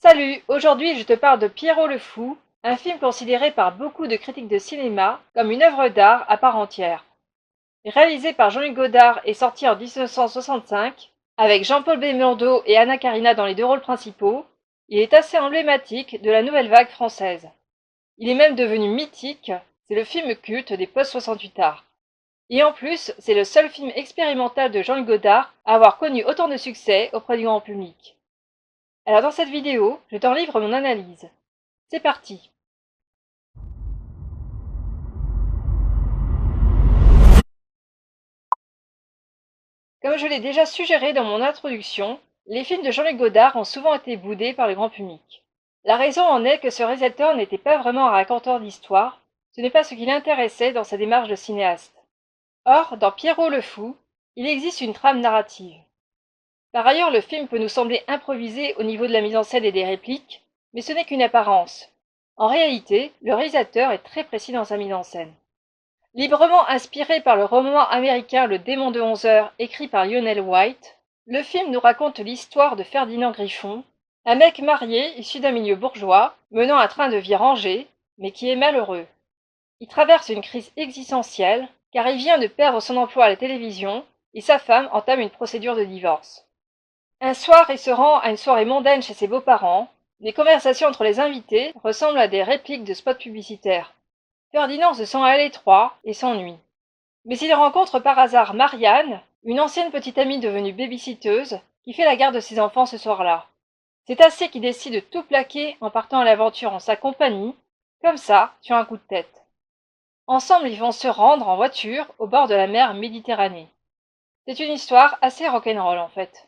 Salut, aujourd'hui je te parle de Pierrot le Fou, un film considéré par beaucoup de critiques de cinéma comme une œuvre d'art à part entière. Réalisé par Jean-Luc Godard et sorti en 1965, avec Jean-Paul Belmondo et Anna Karina dans les deux rôles principaux, il est assez emblématique de la nouvelle vague française. Il est même devenu mythique, c'est le film culte des post-68 arts. Et en plus, c'est le seul film expérimental de Jean-Luc Godard à avoir connu autant de succès auprès du grand public. Alors dans cette vidéo, je t'en livre mon analyse. C'est parti. Comme je l'ai déjà suggéré dans mon introduction, les films de Jean-Luc Godard ont souvent été boudés par le grand public. La raison en est que ce réalisateur n'était pas vraiment un raconteur d'histoire, ce n'est pas ce qui l'intéressait dans sa démarche de cinéaste. Or, dans Pierrot le Fou, il existe une trame narrative. Par ailleurs, le film peut nous sembler improvisé au niveau de la mise en scène et des répliques, mais ce n'est qu'une apparence. En réalité, le réalisateur est très précis dans sa mise en scène. Librement inspiré par le roman américain Le démon de 11 heures, écrit par Lionel White, le film nous raconte l'histoire de Ferdinand Griffon, un mec marié issu d'un milieu bourgeois, menant un train de vie rangé, mais qui est malheureux. Il traverse une crise existentielle, car il vient de perdre son emploi à la télévision, et sa femme entame une procédure de divorce. Un soir, il se rend à une soirée mondaine chez ses beaux-parents. Les conversations entre les invités ressemblent à des répliques de spots publicitaires. Ferdinand se sent à l'étroit et s'ennuie. Mais il rencontre par hasard Marianne, une ancienne petite amie devenue baby-sitteuse, qui fait la garde de ses enfants ce soir-là. C'est assez qu'il décide de tout plaquer en partant à l'aventure en sa compagnie, comme ça, sur un coup de tête. Ensemble, ils vont se rendre en voiture au bord de la mer Méditerranée. C'est une histoire assez rock'n'roll en fait.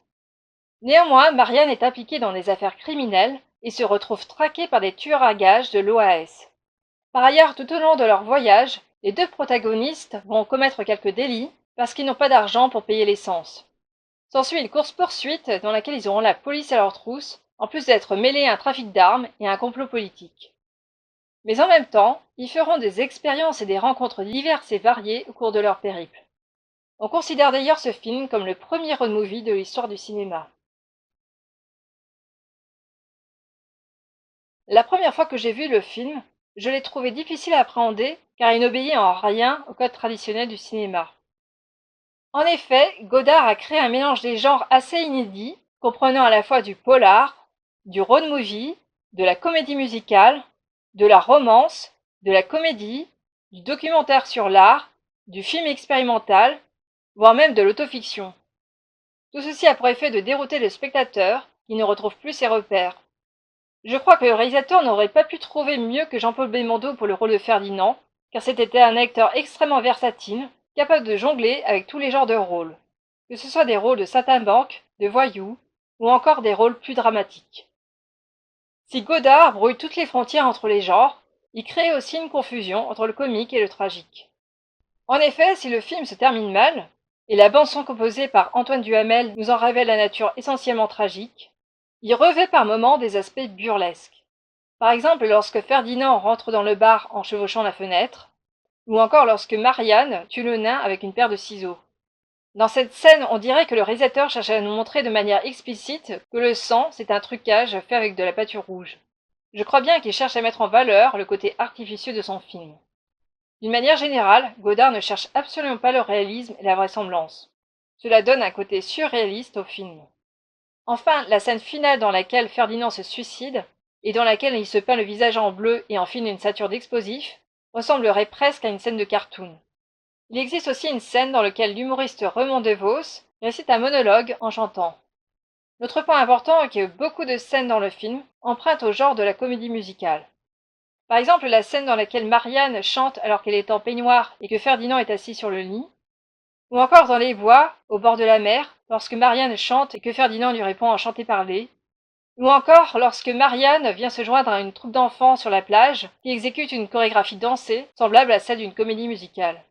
Néanmoins, Marianne est impliquée dans des affaires criminelles et se retrouve traquée par des tueurs à gages de l'OAS. Par ailleurs, tout au long de leur voyage, les deux protagonistes vont commettre quelques délits parce qu'ils n'ont pas d'argent pour payer l'essence. S'ensuit une course-poursuite dans laquelle ils auront la police à leur trousse, en plus d'être mêlés à un trafic d'armes et à un complot politique. Mais en même temps, ils feront des expériences et des rencontres diverses et variées au cours de leur périple. On considère d'ailleurs ce film comme le premier road movie de l'histoire du cinéma. La première fois que j'ai vu le film, je l'ai trouvé difficile à appréhender car il n'obéit en rien au code traditionnel du cinéma. En effet, Godard a créé un mélange des genres assez inédit, comprenant à la fois du polar, du road movie, de la comédie musicale, de la romance, de la comédie, du documentaire sur l'art, du film expérimental, voire même de l'autofiction. Tout ceci a pour effet de dérouter le spectateur qui ne retrouve plus ses repères. Je crois que le réalisateur n'aurait pas pu trouver mieux que Jean-Paul Belmondo pour le rôle de Ferdinand, car c'était un acteur extrêmement versatile, capable de jongler avec tous les genres de rôles, que ce soit des rôles de saltimbanque, de voyou, ou encore des rôles plus dramatiques. Si Godard brouille toutes les frontières entre les genres, il crée aussi une confusion entre le comique et le tragique. En effet, si le film se termine mal, et la bande-son composée par Antoine Duhamel nous en révèle la nature essentiellement tragique, il revêt par moments des aspects burlesques. Par exemple lorsque Ferdinand rentre dans le bar en chevauchant la fenêtre, ou encore lorsque Marianne tue le nain avec une paire de ciseaux. Dans cette scène, on dirait que le réalisateur cherche à nous montrer de manière explicite que le sang, c'est un trucage fait avec de la peinture rouge. Je crois bien qu'il cherche à mettre en valeur le côté artificieux de son film. D'une manière générale, Godard ne cherche absolument pas le réalisme et la vraisemblance. Cela donne un côté surréaliste au film. Enfin, la scène finale dans laquelle Ferdinand se suicide, et dans laquelle il se peint le visage en bleu et enfile une ceinture d'explosifs, ressemblerait presque à une scène de cartoon. Il existe aussi une scène dans laquelle l'humoriste Raymond DeVos récite un monologue en chantant. L'autre point important est que beaucoup de scènes dans le film empruntent au genre de la comédie musicale. Par exemple, la scène dans laquelle Marianne chante alors qu'elle est en peignoir et que Ferdinand est assis sur le lit, ou encore dans les bois, au bord de la mer, lorsque Marianne chante et que Ferdinand lui répond en chanter-parler, ou encore lorsque Marianne vient se joindre à une troupe d'enfants sur la plage qui exécute une chorégraphie dansée semblable à celle d'une comédie musicale.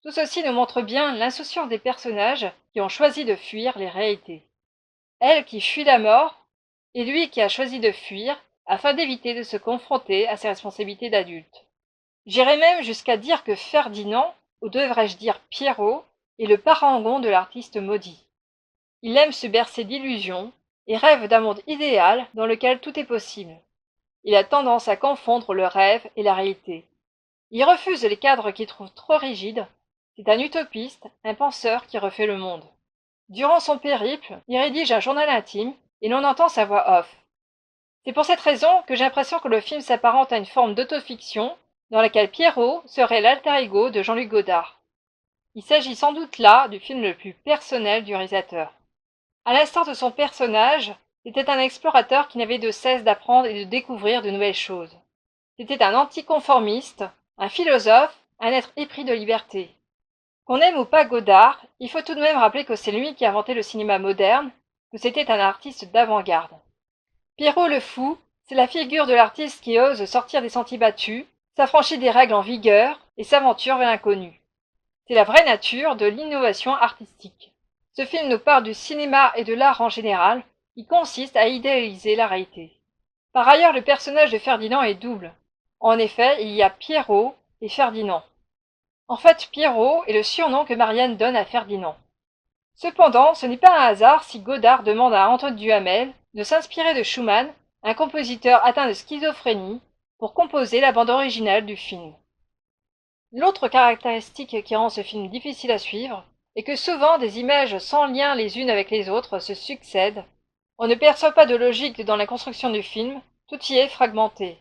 Tout ceci nous montre bien l'insouciance des personnages qui ont choisi de fuir les réalités. Elle qui fuit la mort, et lui qui a choisi de fuir afin d'éviter de se confronter à ses responsabilités d'adulte. J'irais même jusqu'à dire que Ferdinand, ou devrais-je dire Pierrot, est le parangon de l'artiste maudit. Il aime se bercer d'illusions, et rêve d'un monde idéal dans lequel tout est possible. Il a tendance à confondre le rêve et la réalité. Il refuse les cadres qu'il trouve trop rigides. C'est un utopiste, un penseur qui refait le monde. Durant son périple, il rédige un journal intime et l'on entend sa voix off. C'est pour cette raison que j'ai l'impression que le film s'apparente à une forme d'autofiction dans laquelle Pierrot serait l'alter ego de Jean-Luc Godard. Il s'agit sans doute là du film le plus personnel du réalisateur. À l'instar de son personnage, c'était un explorateur qui n'avait de cesse d'apprendre et de découvrir de nouvelles choses. C'était un anticonformiste, un philosophe, un être épris de liberté. Qu'on aime ou pas Godard, il faut tout de même rappeler que c'est lui qui a inventé le cinéma moderne, que c'était un artiste d'avant-garde. Pierrot le Fou, c'est la figure de l'artiste qui ose sortir des sentiers battus, s'affranchit des règles en vigueur et s'aventure vers l'inconnu. C'est la vraie nature de l'innovation artistique. Ce film nous parle du cinéma et de l'art en général, qui consiste à idéaliser la réalité. Par ailleurs, le personnage de Ferdinand est double. En effet, il y a Pierrot et Ferdinand. En fait, Pierrot est le surnom que Marianne donne à Ferdinand. Cependant, ce n'est pas un hasard si Godard demande à Antoine Duhamel de s'inspirer de Schumann, un compositeur atteint de schizophrénie, pour composer la bande originale du film. L'autre caractéristique qui rend ce film difficile à suivre est que souvent des images sans lien les unes avec les autres se succèdent. On ne perçoit pas de logique dans la construction du film, tout y est fragmenté.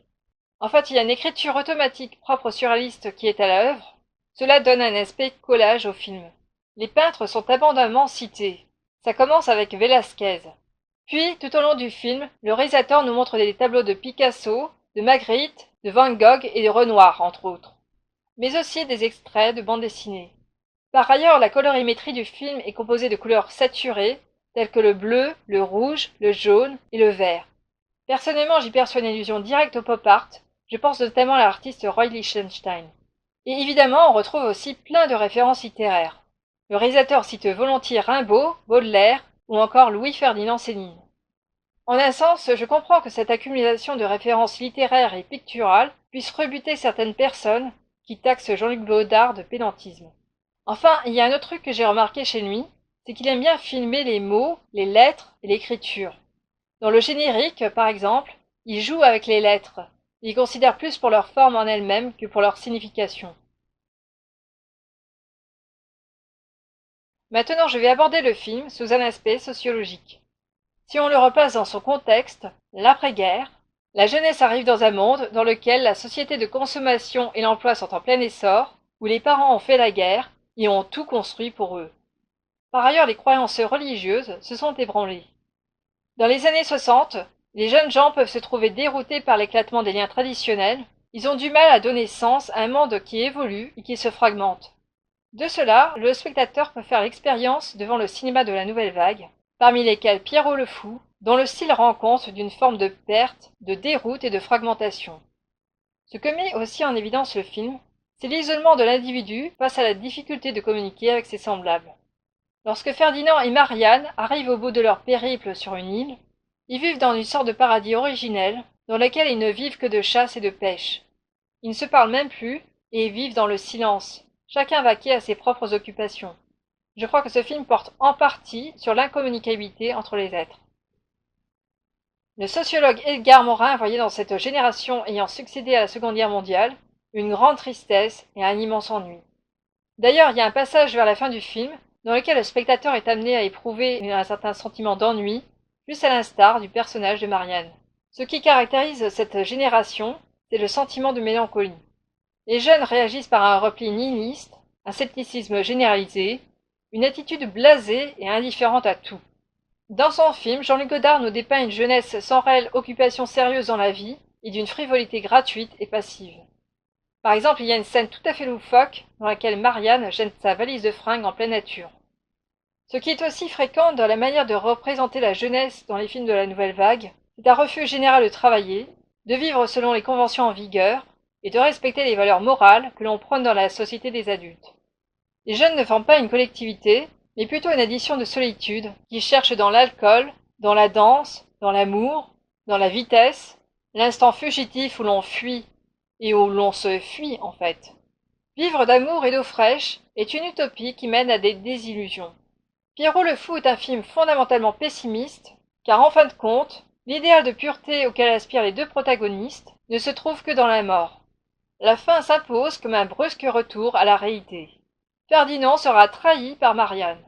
En fait, il y a une écriture automatique propre au surréaliste qui est à l'œuvre. Cela donne un aspect collage au film. Les peintres sont abondamment cités. Ça commence avec Velázquez. Puis, tout au long du film, le réalisateur nous montre des tableaux de Picasso, de Magritte, de Van Gogh et de Renoir, entre autres. Mais aussi des extraits de bandes dessinées. Par ailleurs, la colorimétrie du film est composée de couleurs saturées, telles que le bleu, le rouge, le jaune et le vert. Personnellement, j'y perçois une allusion directe au pop art, je pense notamment à l'artiste Roy Lichtenstein. Et évidemment, on retrouve aussi plein de références littéraires. Le réalisateur cite volontiers Rimbaud, Baudelaire ou encore Louis-Ferdinand Céline. En un sens, je comprends que cette accumulation de références littéraires et picturales puisse rebuter certaines personnes qui taxent Jean-Luc Godard de pédantisme. Enfin, il y a un autre truc que j'ai remarqué chez lui, c'est qu'il aime bien filmer les mots, les lettres et l'écriture. Dans le générique, par exemple, il joue avec les lettres. Il considère plus pour leur forme en elles-mêmes que pour leur signification. Maintenant, je vais aborder le film sous un aspect sociologique. Si on le replace dans son contexte, l'après-guerre, la jeunesse arrive dans un monde dans lequel la société de consommation et l'emploi sont en plein essor, où les parents ont fait la guerre et ont tout construit pour eux. Par ailleurs, les croyances religieuses se sont ébranlées. Dans les années 60, les jeunes gens peuvent se trouver déroutés par l'éclatement des liens traditionnels, ils ont du mal à donner sens à un monde qui évolue et qui se fragmente. De cela, le spectateur peut faire l'expérience devant le cinéma de la nouvelle vague, parmi lesquels Pierrot le Fou, dont le style rend compte d'une forme de perte, de déroute et de fragmentation. Ce que met aussi en évidence le film, c'est l'isolement de l'individu face à la difficulté de communiquer avec ses semblables. Lorsque Ferdinand et Marianne arrivent au bout de leur périple sur une île, ils vivent dans une sorte de paradis originel dans lequel ils ne vivent que de chasse et de pêche. Ils ne se parlent même plus et vivent dans le silence, chacun vaqué à ses propres occupations. Je crois que ce film porte en partie sur l'incommunicabilité entre les êtres. Le sociologue Edgar Morin voyait dans cette génération ayant succédé à la Seconde Guerre mondiale une grande tristesse et un immense ennui. D'ailleurs, il y a un passage vers la fin du film dans lequel le spectateur est amené à éprouver un certain sentiment d'ennui, plus à l'instar du personnage de Marianne. Ce qui caractérise cette génération, c'est le sentiment de mélancolie. Les jeunes réagissent par un repli nihiliste, un scepticisme généralisé, une attitude blasée et indifférente à tout. Dans son film, Jean-Luc Godard nous dépeint une jeunesse sans réelle occupation sérieuse dans la vie et d'une frivolité gratuite et passive. Par exemple, il y a une scène tout à fait loufoque dans laquelle Marianne jette sa valise de fringues en pleine nature. Ce qui est aussi fréquent dans la manière de représenter la jeunesse dans les films de la nouvelle vague, c'est un refus général de travailler, de vivre selon les conventions en vigueur et de respecter les valeurs morales que l'on prône dans la société des adultes. Les jeunes ne forment pas une collectivité, mais plutôt une addition de solitude qui cherche dans l'alcool, dans la danse, dans l'amour, dans la vitesse, l'instant fugitif où l'on fuit et où l'on se fuit en fait. Vivre d'amour et d'eau fraîche est une utopie qui mène à des désillusions. Pierrot le Fou est un film fondamentalement pessimiste, Car en fin de compte, l'idéal de pureté auquel aspirent les deux protagonistes ne se trouve que dans la mort. La fin s'impose comme un brusque retour à la réalité. Ferdinand sera trahi par Marianne.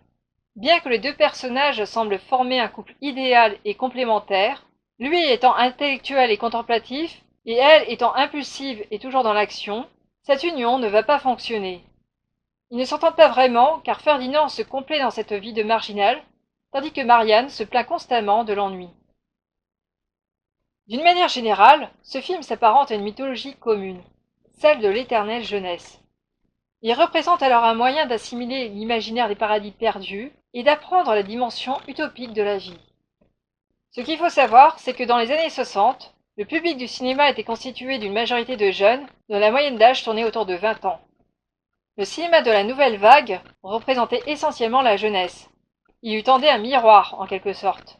Bien que les deux personnages semblent former un couple idéal et complémentaire, lui étant intellectuel et contemplatif, et elle étant impulsive et toujours dans l'action, cette union ne va pas fonctionner. Ils ne s'entendent pas vraiment car Ferdinand se complaît dans cette vie de marginal, tandis que Marianne se plaint constamment de l'ennui. D'une manière générale, ce film s'apparente à une mythologie commune, celle de l'éternelle jeunesse. Il représente alors un moyen d'assimiler l'imaginaire des paradis perdus et d'apprendre la dimension utopique de la vie. Ce qu'il faut savoir, c'est que dans les années 60, le public du cinéma était constitué d'une majorité de jeunes dont la moyenne d'âge tournait autour de 20 ans. Le cinéma de la nouvelle vague représentait essentiellement la jeunesse. Il lui tendait un miroir, en quelque sorte.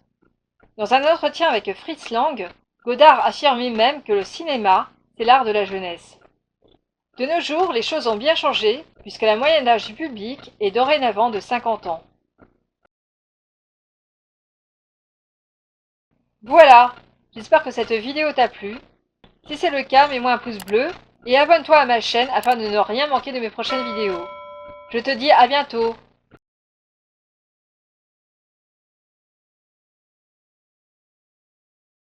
Dans un entretien avec Fritz Lang, Godard affirmait même que le cinéma, c'est l'art de la jeunesse. De nos jours, les choses ont bien changé, puisque la moyenne d'âge du public est dorénavant de 50 ans. Voilà, j'espère que cette vidéo t'a plu. Si c'est le cas, mets-moi un pouce bleu et abonne-toi à ma chaîne afin de ne rien manquer de mes prochaines vidéos. Je te dis à bientôt.